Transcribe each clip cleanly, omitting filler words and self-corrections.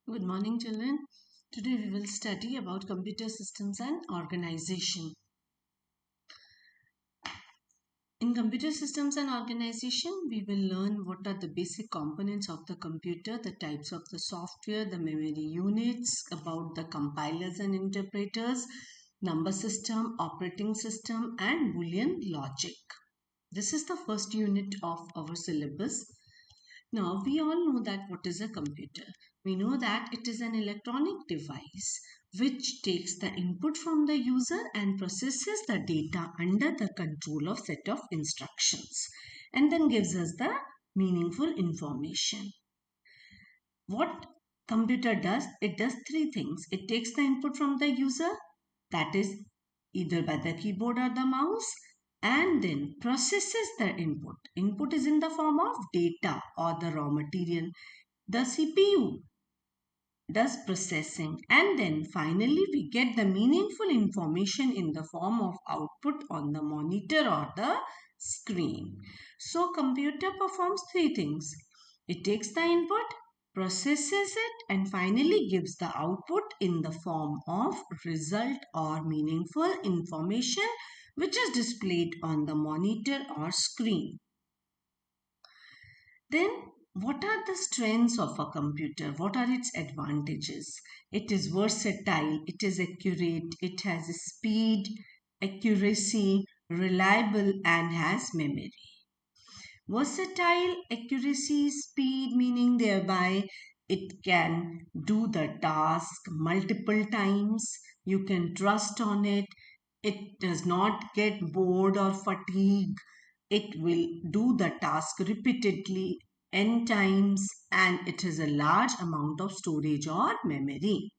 Good morning, children. Today we will study about computer systems and organization. In computer systems and organization, we will learn what are the basic components of the computer, the types of the software, the memory units, about the compilers and interpreters, number system, operating system, and Boolean logic. This is the first unit of our syllabus. Now, we all know that what is a computer. We know that it is an electronic device which takes the input from the user and processes the data under the control of set of instructions and then gives us the meaningful information. What computer does? It does three things. It takes the input from the user, that is either by the keyboard or the mouse, and then processes the input. Input is in the form of data or the raw material. The CPU does processing, and then finally we get the meaningful information in the form of output on the monitor or the screen. So computer performs three things. It takes the input, processes it, and finally gives the output in the form of result or meaningful information which is displayed on the monitor or screen. Then, what are the strengths of a computer? What are its advantages? It is versatile, it is accurate, it has speed, accuracy, reliable, and has memory. Versatile, accuracy, speed, meaning thereby it can do the task multiple times. You can trust on it. It does not get bored or fatigue. It will do the task repeatedly n times, and it has a large amount of storage or memory.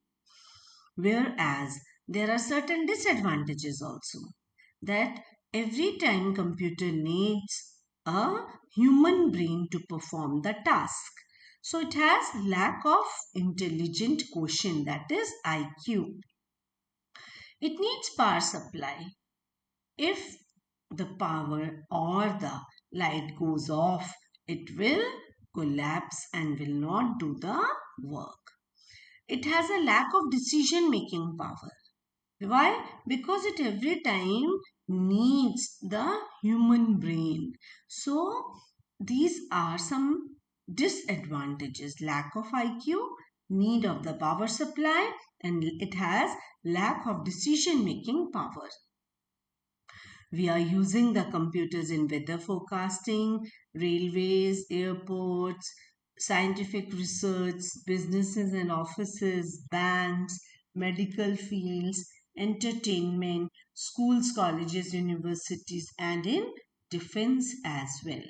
Whereas there are certain disadvantages also, that every time computer needs a human brain to perform the task. So it has lack of intelligent quotient, that is IQ. It needs power supply. If the power or the light goes off, it will collapse and will not do the work. It has a lack of decision making power. Why? Because it every time needs the human brain. So these are some disadvantages: lack of IQ, need of the power supply, and it has lack of decision making power. We are using the computers in weather forecasting, railways, airports, scientific research, businesses and offices, banks, medical fields, entertainment, schools, colleges, universities, and in defense as well.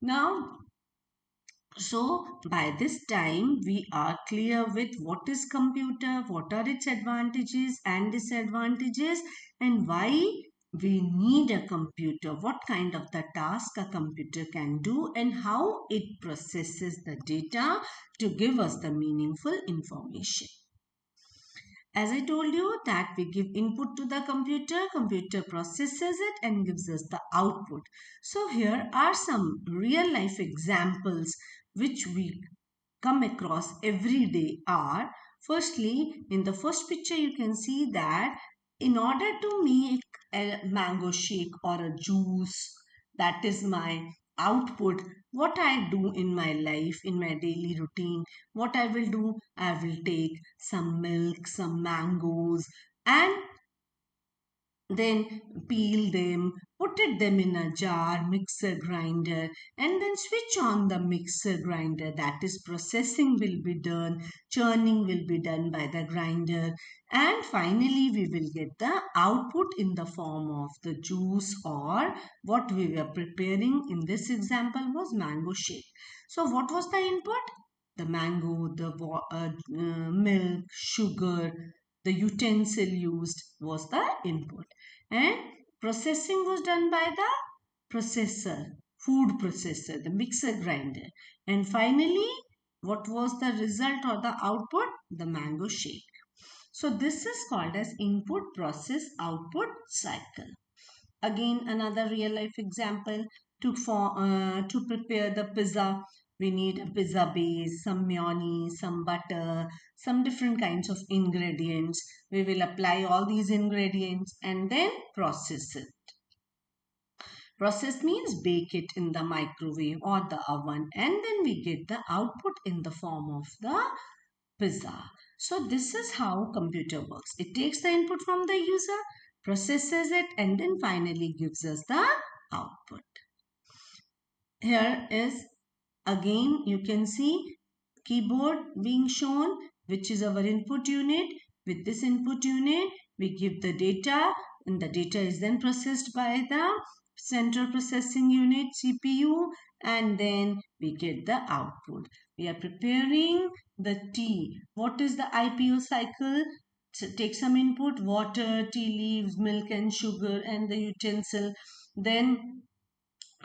Now, so by this time we are clear with what is computer, what are its advantages and disadvantages, and why we need a computer, what kind of the task a computer can do, and how it processes the data to give us the meaningful information. As I told you that we give input to the computer processes it and gives us the output. So here are some real life examples which we come across every day are, firstly, in the first picture you can see that in order to make a mango shake or a juice, that is my output, what I do in my life, in my daily routine, what I will do, I will take some milk, some mangoes, and then peel them, put it them in a jar, mixer grinder, and then switch on the mixer grinder. That is, processing will be done, churning will be done by the grinder, and finally we will get the output in the form of the juice, or what we were preparing in this example was mango shake. So what was the input? The mango, the milk, sugar, the utensil used was the input, and processing was done by the processor, food processor, the mixer grinder, and finally what was the result or the output? The mango shake. So this is called as input process output cycle. Again, another real life example, to prepare the pizza. We need a pizza base, some mayonnaise, some butter, some different kinds of ingredients. We will apply all these ingredients and then process it. Process means bake it in the microwave or the oven, and then we get the output in the form of the pizza. So this is how computer works. It takes the input from the user, processes it, and then finally gives us the output. Here is again you can see keyboard being shown, which is our input unit. With this input unit we give the data, and the data is then processed by the central processing unit CPU, and then we get the output. We are preparing the tea. What is the IPO cycle? So take some input: water, tea leaves, milk and sugar, and the utensil. Then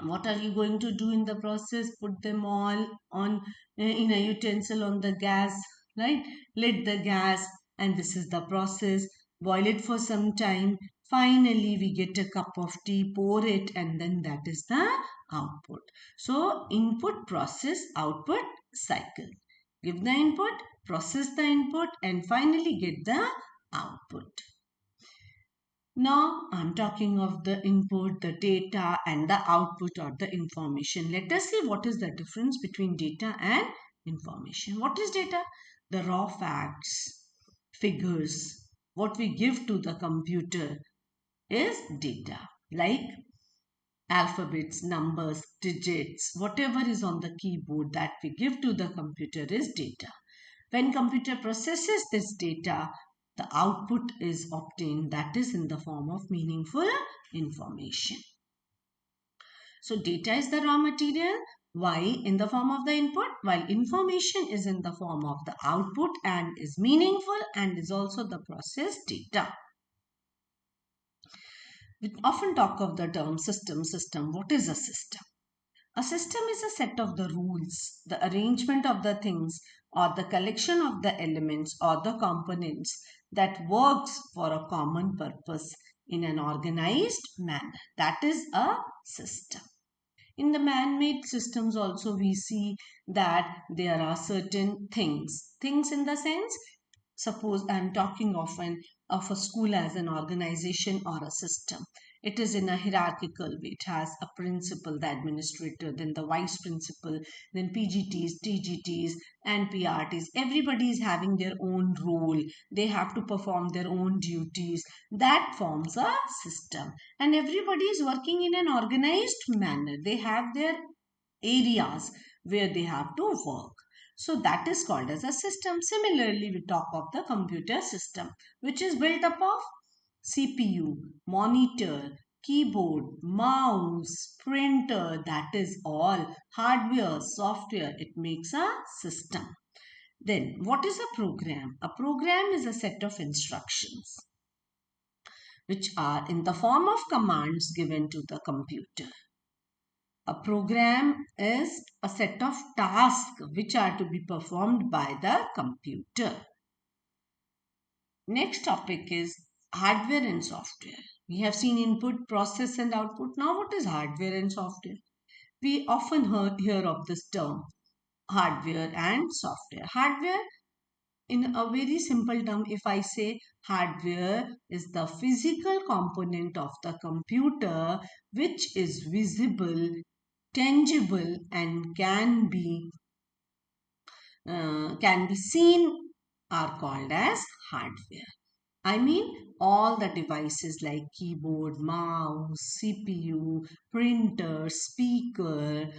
what are you going to do in the process? Put them all on in a utensil on the gas, right? Lit the gas, and this is the process. Boil it for some time. Finally we get a cup of tea, pour it, and then that is the output. So input, process, output cycle. Give the input, process the input, and finally get the output. Now I'm talking of the input, the data, and the output or the information. Let us see what is the difference between data and information. What is data? The raw facts, figures, what we give to the computer is data. Like alphabets, numbers, digits, whatever is on the keyboard that we give to the computer is data. When computer processes this data, the output is obtained, that is in the form of meaningful information. So data is the raw material, while in the form of the input, while information is in the form of the output and is meaningful and is also the processed data. We often talk of the term system. System. What is a system? A system is a set of the rules, the arrangement of the things, or the collection of the elements or the components that works for a common purpose in an organized manner. That is a system. In the man-made systems also we see that there are certain things. Things in the sense, suppose I am talking of a school as an organization or a system. It is in a hierarchical way. It has a principal, the administrator, then the vice principal, then PGTs, TGTs, and PRTs. Everybody is having their own role. They have to perform their own duties. That forms a system. And everybody is working in an organized manner. They have their areas where they have to work. So that is called as a system. Similarly, we talk of the computer system, which is built up of CPU, monitor, keyboard, mouse, printer, that is all hardware, software. It makes a system. Then what is a program? A program is a set of instructions which are in the form of commands given to the computer. A program is a set of tasks which are to be performed by the computer. Next topic is hardware and software. We have seen input, process and output. Now what is hardware and software? We often hear of this term, hardware and software. Hardware, in a very simple term, if I say hardware is the physical component of the computer which is visible, tangible, and can be seen, are called as hardware. I mean all the devices like keyboard, mouse, CPU, printer, speaker,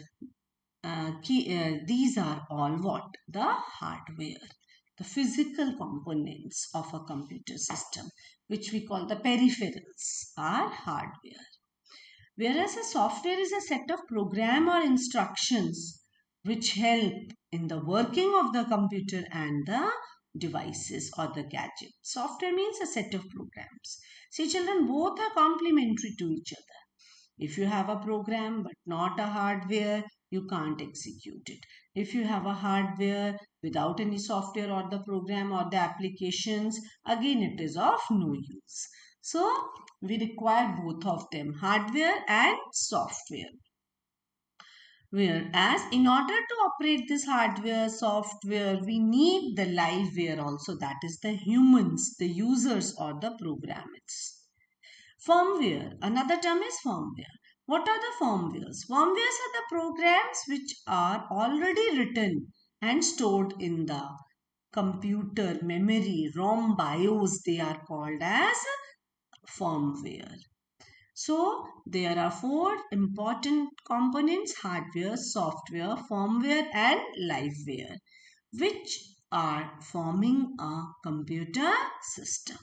these are all what? The hardware. The physical components of a computer system, which we call the peripherals, are hardware. Whereas a software is a set of program or instructions which help in the working of the computer and the devices or the gadget. Software means a set of programs. See children, both are complementary to each other. If you have a program but not a hardware, you can't execute it. If you have a hardware without any software or the program or the applications, again it is of no use. So we require both of them, hardware and software. Whereas in order to operate this hardware, software, we need the liveware also, that is the humans, the users or the programmers. Firmware, another term is firmware. What are the firmwares? Firmwares are the programs which are already written and stored in the computer memory, ROM, BIOS, they are called as firmware. So there are four important components: hardware, software, firmware and liveware, which are forming a computer system.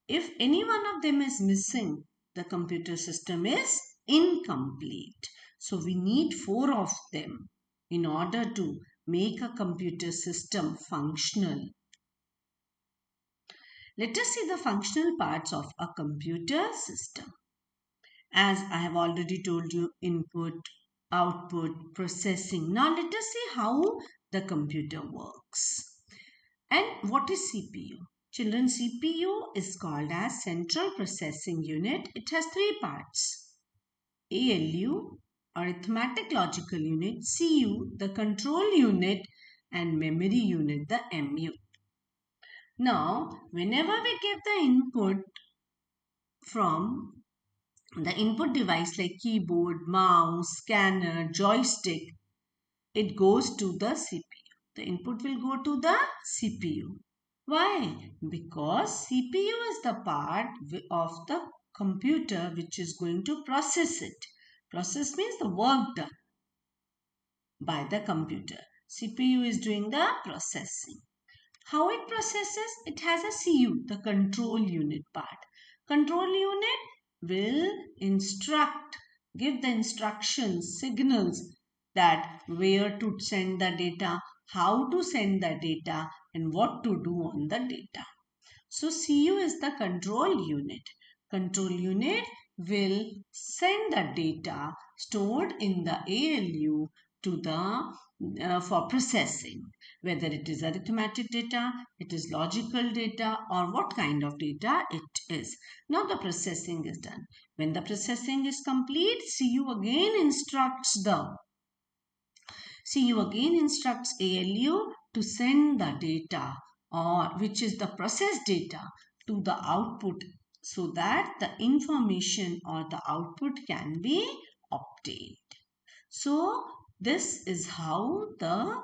If any one of them is missing, the computer system is incomplete. So we need four of them in order to make a computer system functional. Let us see the functional parts of a computer system. As I have already told you, input, output, processing. Now let us see how the computer works. And what is CPU? Children, CPU is called as Central Processing Unit. It has three parts: ALU, Arithmetic Logical Unit; CU, the Control Unit; and Memory Unit, the MU. Now, whenever we give the input from the input device like keyboard, mouse, scanner, joystick, it goes to the CPU. The input will go to the CPU. Why? Because CPU is the part of the computer which is going to process it. Process means the work done by the computer. CPU is doing the processing. How it processes? It has a CU, the control unit part. Control unit will give the instructions, signals that where to send the data, how to send the data, and what to do on the data. So CU is the control unit. Control unit will send the data stored in the ALU to the for processing, whether it is arithmetic data, it is logical data, or what kind of data it is. Now the processing is done. When the processing is complete, CU again instructs ALU to send the data, or which is the processed data, to the output, so that the information or the output can be obtained. So this is how the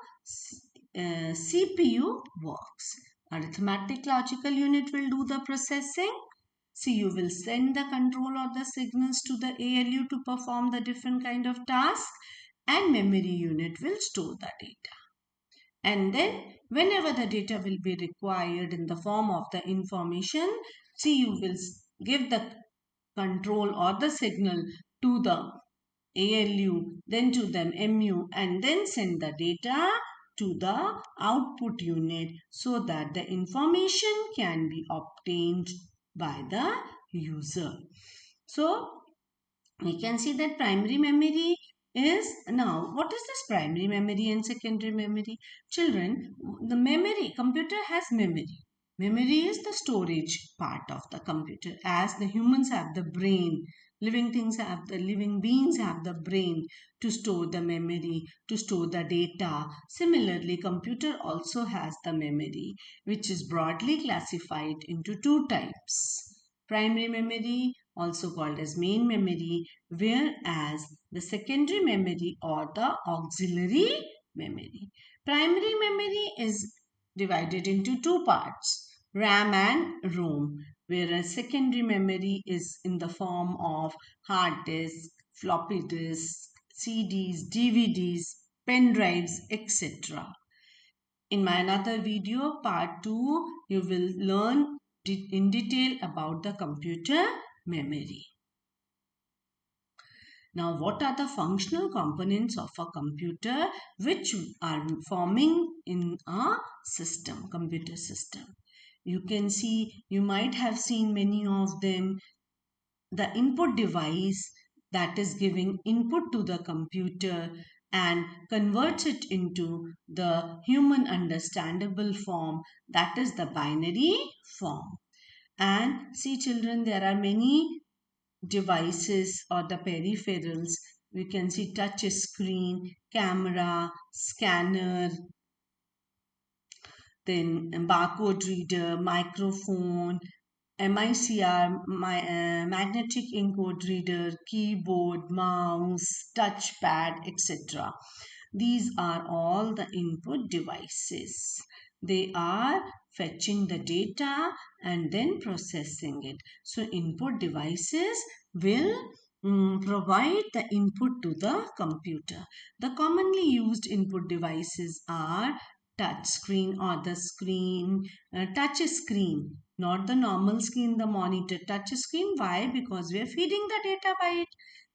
CPU works. Arithmetic logical unit will do the processing. CU will send the control or the signals to the ALU to perform the different kind of tasks, and memory unit will store the data. And then whenever the data will be required in the form of the information, CU will give the control or the signal to the ALU, then to the MU, and then send the data to the output unit so that the information can be obtained by the user. So we can see that primary memory is, now what is this primary memory and secondary memory? Children, the computer has memory. Memory is the storage part of the computer. As the humans have the brain, living beings have the brain to store the memory, to store the data. Similarly, computer also has the memory, which is broadly classified into two types: primary memory, also called as main memory, whereas the secondary memory or the auxiliary memory. Primary memory is divided into two parts: RAM and ROM, whereas secondary memory is in the form of hard disk, floppy disk, CDs, DVDs, pen drives, etc. In my another video, part 2, you will learn in detail about the computer memory. Now, what are the functional components of a computer which are forming in a system, computer system? You can see, you might have seen many of them. The input device that is giving input to the computer and converts it into the human understandable form, that is the binary form. And see children, there are many devices or the peripherals We can see touch screen, camera, scanner, then barcode reader, microphone, MICR, magnetic encode reader, keyboard, mouse, touchpad, etc. These are all the input devices. They are fetching the data and then processing it. So input devices will provide the input to the computer. The commonly used input devices are touch screen or the screen, touch screen, not the normal screen, the monitor. Touch screen, why? Because we are feeding the data by it.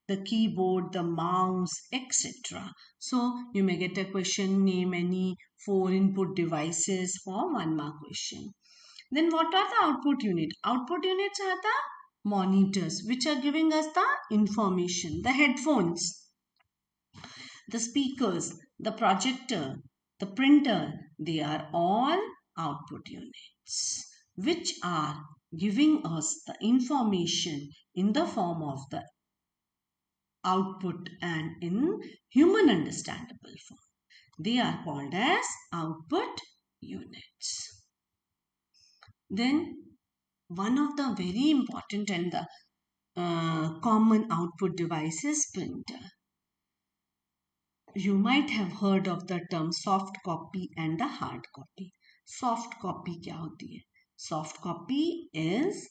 The keyboard, the mouse, etc. So you may get a question, name any 4 input devices for 1 mark question. Then what are the output unit? Output units are the monitors which are giving us the information. The headphones, the speakers, the projector, the printer, they are all output units which are giving us the information in the form of the output and in human understandable form. They are called as output units. Then one of the very important and the common output device is printer. You might have heard of the term soft copy and the hard copy. Soft copy क्या होती है? Soft copy is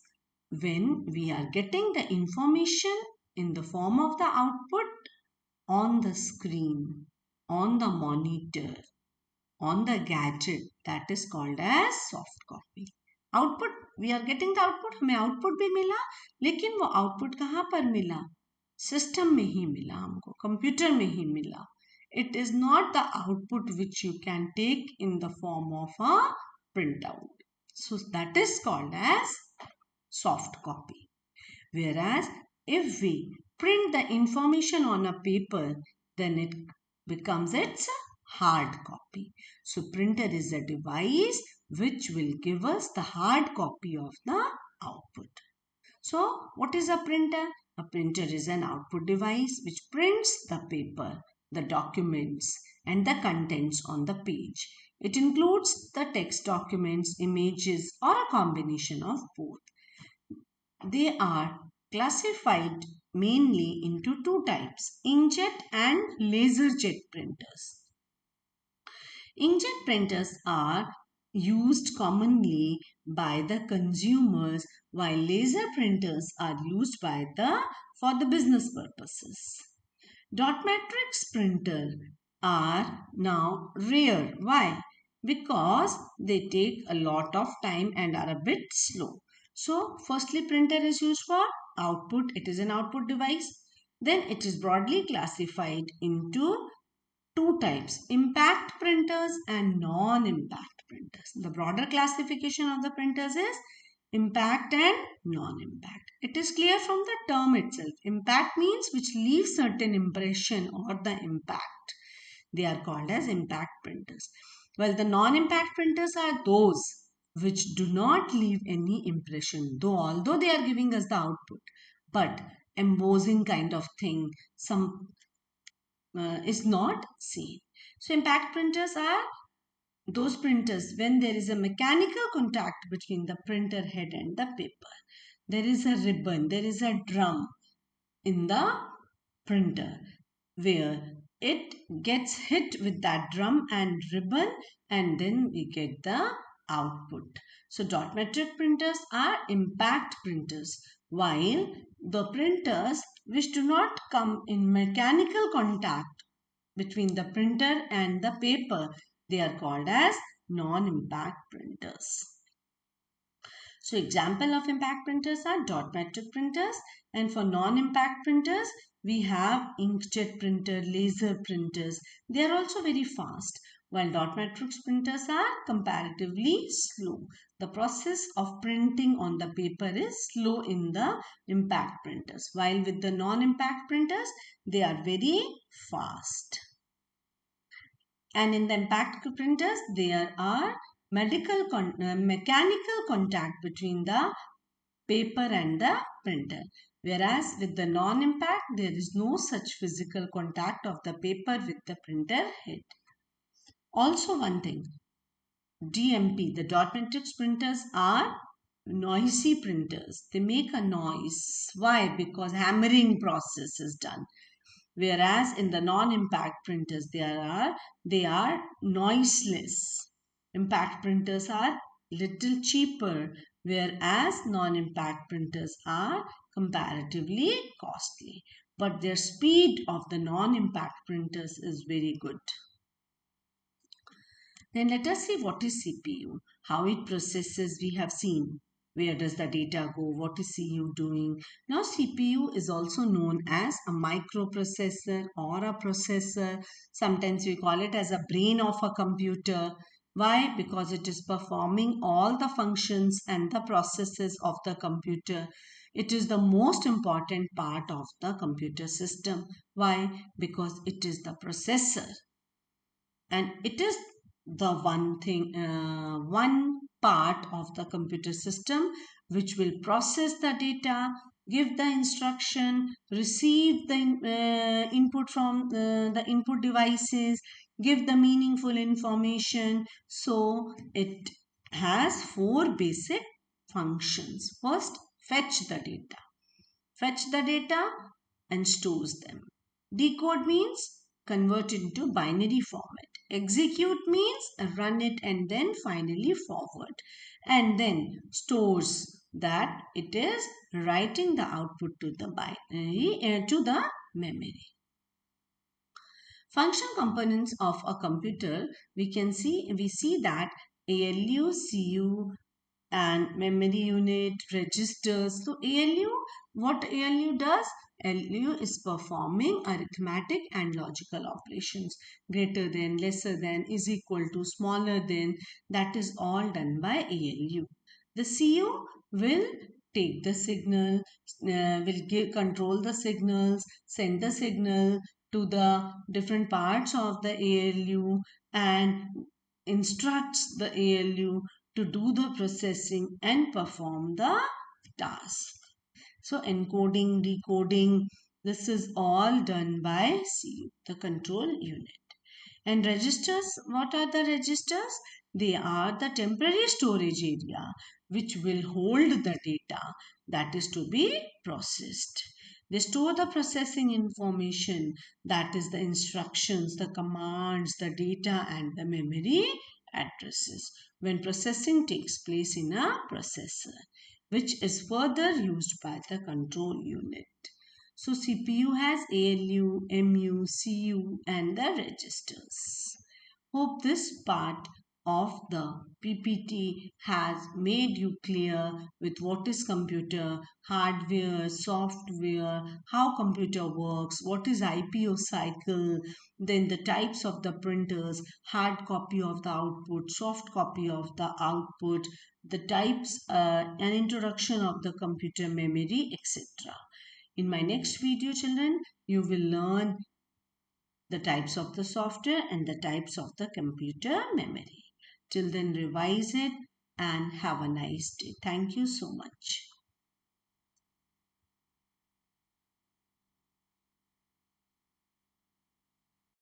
when we are getting the information in the form of the output on the screen, on the monitor, on the gadget. That is called as soft copy. Output, we are getting the output. हमें output भी मिला, लेकिन वो output कहाँ पर मिला? System में ही मिला हमको, computer में ही मिला. It is not the output which you can take in the form of a printout. So that is called as soft copy. Whereas if we print the information on a paper, then it becomes its hard copy. So printer is a device which will give us the hard copy of the output. So what is a printer? A printer is an output device which prints the paper, the documents and the contents on the page. It includes the text documents, images or a combination of both. They are classified mainly into 2 types, inkjet and laserjet printers. Inkjet printers are used commonly by the consumers while laser printers are used for the business purposes. Dot matrix printer are now rare. Why? Because they take a lot of time and are a bit slow. So, firstly, printer is used for output. It is an output device. Then it is broadly classified into 2 types, impact printers and non-impact printers. The broader classification of the printers is impact and non-impact. It is clear from the term itself. Impact means which leaves certain impression or the impact. They are called as impact printers. Well, the non-impact printers are those which do not leave any impression, although they are giving us the output, but embossing kind of thing, some is not seen. So impact printers are those printers when there is a mechanical contact between the printer head and the paper. There is a ribbon, there is a drum in the printer where it gets hit with that drum and ribbon and then we get the output. So dot matrix printers are impact printers, while the printers which do not come in mechanical contact between the printer and the paper, they are called as non-impact printers. So example of impact printers are dot matrix printers, and for non-impact printers we have inkjet printer, laser printers. They are also very fast, while dot matrix printers are comparatively slow. The process of printing on the paper is slow in the impact printers, while with the non-impact printers they are very fast. And in the impact printers there are mechanical contact between the paper and the printer. Whereas with the non-impact, there is no such physical contact of the paper with the printer head. Also one thing, DMP, the dot matrix printers are noisy printers. They make a noise. Why? Because hammering process is done. Whereas in the non-impact printers, they are noiseless. Impact printers are little cheaper, whereas non-impact printers are comparatively costly. But their speed of the non-impact printers is very good. Then let us see what is CPU, how it processes. We have seen where does the data go, what is CPU doing. Now CPU is also known as a microprocessor or a processor. Sometimes we call it as a brain of a computer. Why? Because it is performing all the functions and the processes of the computer. It is the most important part of the computer system. Why? Because it is the processor, and it is the one part of the computer system which will process the data, give the instruction, receive the input from the input devices, give the meaningful information. So it has four basic functions. First, fetch the data and stores them. Decode means convert into binary format. Execute means run it and then finally forward. And then stores, that it is writing the output to the binary to the memory. Function components of a computer, we see that ALU, CU, and memory unit, registers. So what ALU does? ALU is performing arithmetic and logical operations. Greater than, lesser than, is equal to, smaller than. That is all done by ALU. The CU will take the signal, control the signals, send the signal to the different parts of the ALU and instructs the ALU to do the processing and perform the task. So encoding, decoding, this is all done by CU, the control unit. And registers, what are the registers? They are the temporary storage area which will hold the data that is to be processed. They store the processing information, that is the instructions, the commands, the data and the memory addresses when processing takes place in a processor, which is further used by the control unit. So CPU has ALU, MU, CU and the registers. Hope this part of the PPT has made you clear with what is computer, hardware, software, how computer works, what is IPO cycle, then the types of the printers, hard copy of the output, soft copy of the output, the types, an introduction of the computer memory, etc. In my next video, children, you will learn the types of the software and the types of the computer memory. Till then, revise it and have a nice day. Thank you so much.